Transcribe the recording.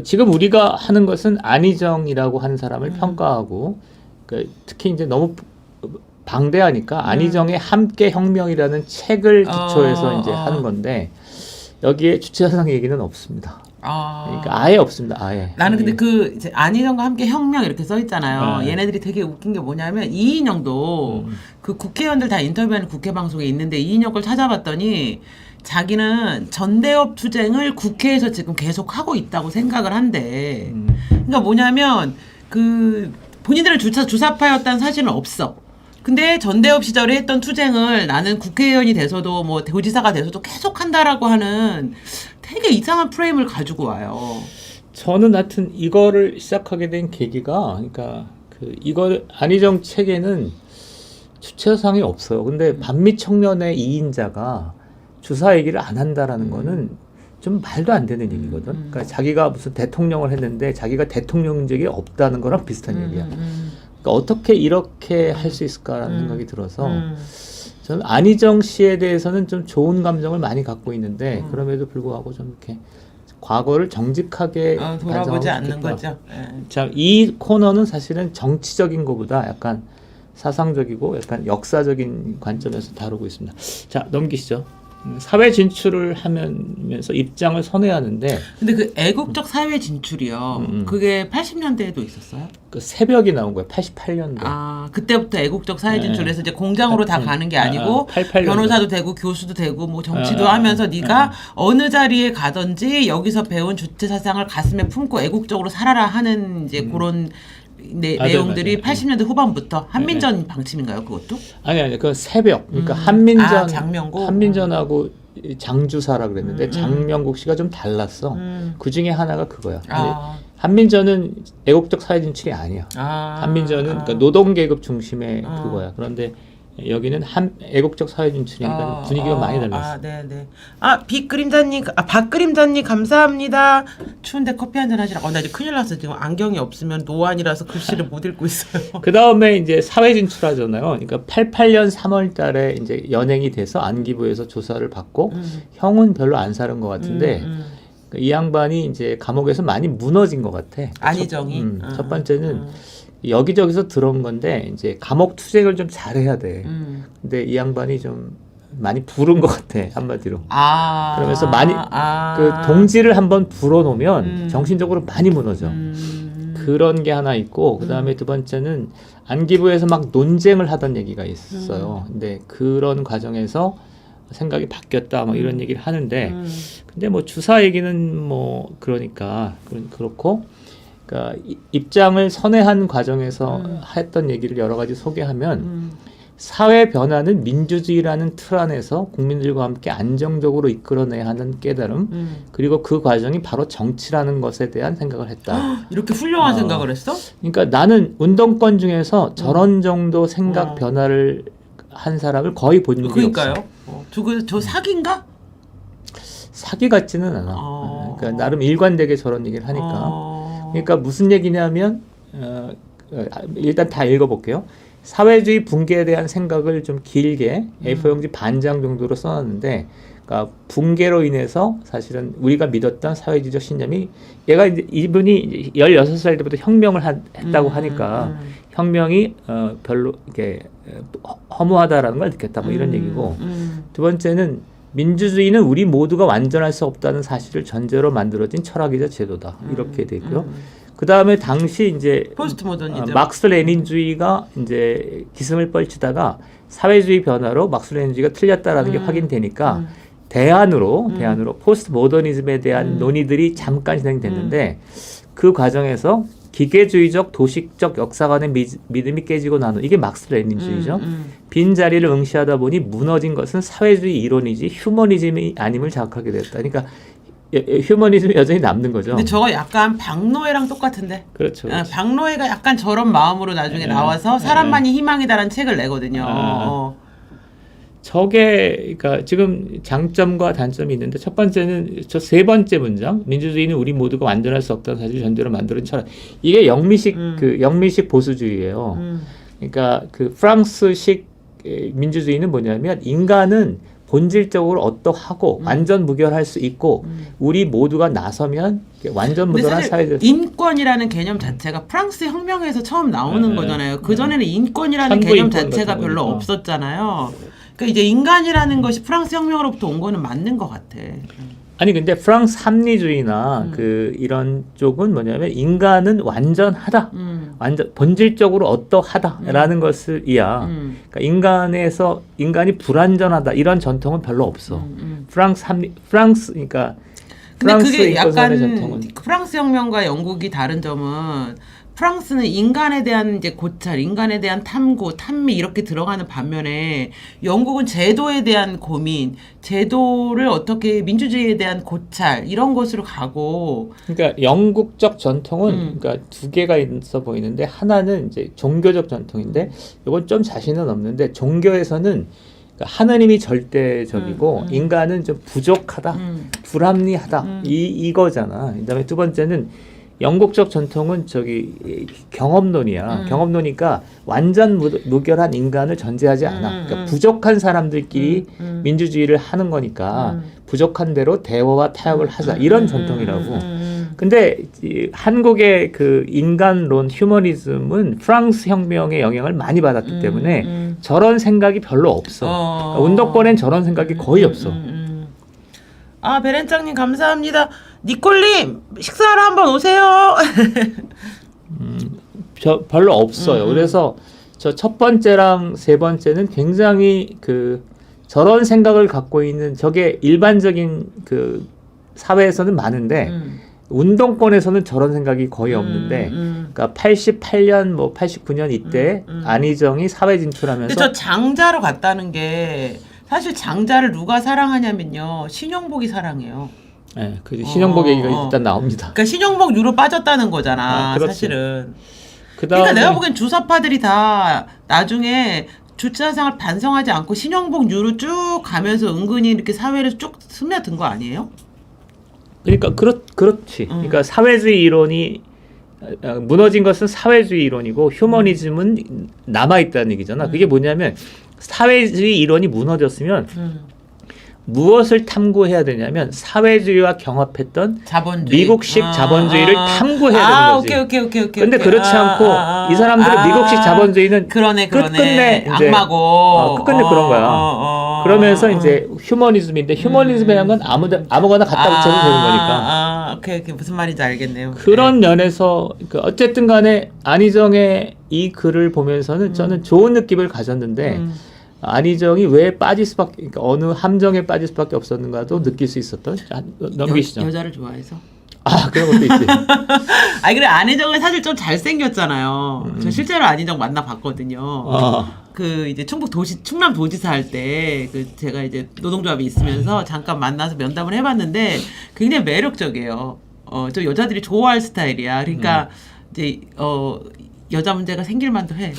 지금 우리가 하는 것은 안희정이라고 하는 사람을 평가하고 그러니까 특히 이제 너무 방대하니까 안희정의 함께 혁명이라는 책을 기초해서 이제 하는 건데 여기에 주체사상 얘기는 없습니다. 그러니까 아예 없습니다. 아예. 나는 근데 그 이제 안희정과 함께 혁명 이렇게 써 있잖아요. 얘네들이 되게 웃긴 게 뭐냐면 이인영도 그 국회의원들 다 인터뷰하는 국회 방송에 있는데 이인영 걸 찾아봤더니 자기는 전대협 투쟁을 국회에서 지금 계속 하고 있다고 생각을 한대. 그러니까 뭐냐면 그 본인들은 주사파였다는 사실은 없어. 근데 전대협 시절에 했던 투쟁을 나는 국회의원이 돼서도 뭐 도지사가 돼서도 계속 한다라고 하는 되게 이상한 프레임을 가지고 와요. 저는 하여튼 이거를 시작하게 된 계기가 그러니까 이거 안희정 책에는 주체사상이 없어요. 근데 반미 청년의 2인자가 주사 얘기를 안 한다라는 거는 좀 말도 안 되는 얘기거든. 그러니까 자기가 무슨 대통령을 했는데 자기가 대통령직이 없다는 거랑 비슷한 얘기야. 그러니까 어떻게 이렇게 할 수 있을까라는 생각이 들어서 저는 안희정 씨에 대해서는 좀 좋은 감정을 많이 갖고 있는데 그럼에도 불구하고 좀 이렇게 과거를 정직하게 돌아보지 않는 거죠. 자, 이 코너는 사실은 정치적인 것보다 약간 사상적이고 약간 역사적인 관점에서 다루고 있습니다. 자, 넘기시죠. 사회 진출을 하면서 입장을 선회하는데 근데 그 애국적 사회 진출이요. 그게 80년대에도 있었어요? 그 새벽이 나온 거예요. 88년도. 그때부터 애국적 사회 진출해서 이제 공장으로 다 가는 게 아니고 88년도. 변호사도 되고 교수도 되고 뭐 정치도 하면서 네가 어느 자리에 가든지 여기서 배운 주체 사상을 가슴에 품고 애국적으로 살아라 하는 이제 그런 내용들이 맞아요. 80년대 후반부터 한민전 방침인가요, 그것도? 아니 그 새벽. 그러니까 한민전 장명국? 한민전하고 장주사라 그랬는데 장명국 씨가 좀 달랐어. 그 중에 하나가 그거야. 한민전은 애국적 사회 진출이 아니야. 한민전은 그러니까 노동계급 중심의 그거야. 그런데 여기는 애국적 사회 진출이니까 분위기가 많이 달랐어. 네네. 빛그림자님, 박그림자님 감사합니다. 추운데 커피 한잔 하시라고. 나 이제 큰일 났어. 지금 안경이 없으면 노안이라서 글씨를 못 읽고 있어요. 그 다음에 이제 사회 진출하잖아요. 그러니까 88년 3월 달에 이제 연행이 돼서 안기부에서 조사를 받고 형은 별로 안 사는 것 같은데 이 양반이 이제 감옥에서 많이 무너진 것 같아. 안희정이. 첫 번째는 여기저기서 들어온 건데 이제 감옥 투쟁을 좀 잘해야 돼. 근데 이 양반이 좀 많이 부른 것 같아 한마디로. 그러면서 많이 그 동지를 한번 불어놓으면 정신적으로 많이 무너져. 그런 게 하나 있고 그 다음에 두 번째는 안기부에서 막 논쟁을 하던 얘기가 있어요. 근데 그런 과정에서 생각이 바뀌었다 뭐 이런 얘기를 하는데 근데 뭐 주사 얘기는 뭐 그러니까 그렇고. 그러니까 입장을 선회한 과정에서 했던 얘기를 여러 가지 소개하면 사회 변화는 민주주의라는 틀 안에서 국민들과 함께 안정적으로 이끌어내야 하는 깨달음 그리고 그 과정이 바로 정치라는 것에 대한 생각을 했다. 이렇게 훌륭한 생각을 했어? 그러니까 나는 운동권 중에서 저런 정도 생각 변화를 한 사람을 거의 본 적이 그러니까요. 없어. 저 사기인가? 사기 같지는 않아. 그러니까 나름 일관되게 저런 얘기를 하니까. 그러니까 무슨 얘기냐면 일단 다 읽어볼게요. 사회주의 붕괴에 대한 생각을 좀 길게 A4용지 반장 정도로 써놨는데 그러니까 붕괴로 인해서 사실은 우리가 믿었던 사회주의적 신념이 얘가 이제 이분이 16살 때부터 혁명을 했다고 하니까 혁명이 별로 이렇게 허무하다라는 걸 느꼈다 뭐 이런 얘기고 두 번째는 민주주의는 우리 모두가 완전할 수 없다는 사실을 전제로 만들어진 철학이자 제도다. 이렇게 되고요. 그 다음에 당시 이제 포스트 모더니즘. 막스 레닌주의가 이제 기승을 뻘치다가 사회주의 변화로 막스 레닌주의가 틀렸다라는 게 확인되니까 대안으로 포스트 모더니즘에 대한 논의들이 잠깐 진행됐는데 그 과정에서 기계주의적 도식적 역사관의 믿음이 깨지고 나누 이게 막스 레닌주의죠. 빈 자리를 응시하다 보니 무너진 것은 사회주의 이론이지 휴머니즘이 아님을 자각하게 됐다. 그러니까 휴머니즘이 여전히 남는 거죠. 근데 저거 약간 박노해랑 똑같은데. 그렇죠. 박노해가 약간 저런 마음으로 나중에 나와서 사람만이 희망이다라는 책을 내거든요. 저게 그러니까 지금 장점과 단점이 있는데 첫 번째는 저 세 번째 문장 민주주의는 우리 모두가 완전할 수 없다는 사실 전제로 만들어진 철학 이게 영미식 그 영미식 보수주의예요. 그러니까 그 프랑스식 민주주의는 뭐냐면 인간은 본질적으로 어떠하고 완전 무결할 수 있고 우리 모두가 나서면 완전 무결한 사회적 인권이라는 개념 자체가 프랑스 혁명에서 처음 나오는 거잖아요. 그 전에는 인권이라는 선거 개념 인권 자체가 같은 별로 거니까. 없었잖아요. 그러니까 이제 인간이라는 것이 프랑스 혁명으로부터 온 거는 맞는 것 같아. 아니 근데 프랑스 합리주의나 그 이런 쪽은 뭐냐면 인간은 완전하다, 완전 본질적으로 어떠하다라는 것을이야. 그러니까 인간이 불완전하다 이런 전통은 별로 없어. 프랑스 그러니까 근데 프랑스 그게 인권선의 약간 전통은 프랑스 혁명과 영국이 다른 점은 프랑스는 인간에 대한 이제 고찰, 인간에 대한 탐구, 탐미 이렇게 들어가는 반면에 영국은 제도에 대한 고민, 제도를 어떻게 민주주의에 대한 고찰 이런 것으로 가고. 그러니까 영국적 전통은 그러니까 두 개가 있어 보이는데 하나는 이제 종교적 전통인데 이건 좀 자신은 없는데 종교에서는 그러니까 하나님이 절대적이고 인간은 좀 부족하다, 불합리하다 이거잖아. 그다음에 두 번째는 영국적 전통은 경험론이야. 경험론이니까 완전 무결한 인간을 전제하지 않아. 그러니까 부족한 사람들끼리 민주주의를 하는 거니까 부족한 대로 대화와 타협을 하자 이런 전통이라고. 근데 한국의 그 인간론 휴머니즘은 프랑스 혁명의 영향을 많이 받았기 때문에 저런 생각이 별로 없어. 그러니까 운동권엔 저런 생각이 거의 없어. 아, 베렌장님 감사합니다. 니콜님 식사하러 한번 오세요. 별로 없어요. 그래서 저 첫 번째랑 세 번째는 굉장히 그 저런 생각을 갖고 있는 저게 일반적인 그 사회에서는 많은데 운동권에서는 저런 생각이 거의 없는데 그러니까 88년 뭐 89년 이때 안희정이 사회 진출하면서 근데 저 장자로 갔다는 게 사실 장자를 누가 사랑하냐면요. 신용복이 사랑해요. 네, 그 신용복 얘기가 일단 나옵니다. 그러니까 신용복 유로 빠졌다는 거잖아. 그렇지. 사실은. 그다음에 그러니까 내가 보기엔 주사파들이 다 나중에 주차상을 반성하지 않고 신용복 유로 쭉 가면서 은근히 이렇게 사회를 쭉 스며든 거 아니에요? 그러니까 그렇지. 그러니까 사회주의 이론이 무너진 것은 사회주의 이론이고 휴머니즘은 남아 있다는 얘기잖아. 그게 뭐냐면 사회주의 이론이 무너졌으면 무엇을 탐구해야 되냐면 사회주의와 경합했던 자본주의. 미국식 자본주의를 탐구해야 되는 거지. 오케이. 근데 그렇지 않고 이 사람들은 미국식 자본주의는 끝끝내 이제 악마고. 끝끝내 그런 거야. 그러면서 이제 휴머니즘인데 휴머니즘이라는 건 아무거나 갖다 붙여도 되는 거니까. 오케이. 무슨 말인지 알겠네요. 그런 면에서 어쨌든 간에 안희정의 이 글을 보면서는 저는 좋은 느낌을 가졌는데 안희정이 왜 빠질 수밖에, 그러니까 어느 함정에 빠질 수밖에 없었는가도 느낄 수 있었던. 넘기시죠. 여자를 좋아해서. 아, 그런 것도 있지. 아니 그래 안희정은 사실 좀 잘생겼잖아요. 저 실제로 안희정 만나봤거든요. 그 이제 충남 도지사 할 때 그 제가 이제 노동조합에 있으면서 잠깐 만나서 면담을 해봤는데 굉장히 매력적이에요. 저 여자들이 좋아할 스타일이야. 그러니까 이제 여자 문제가 생길 만도 해.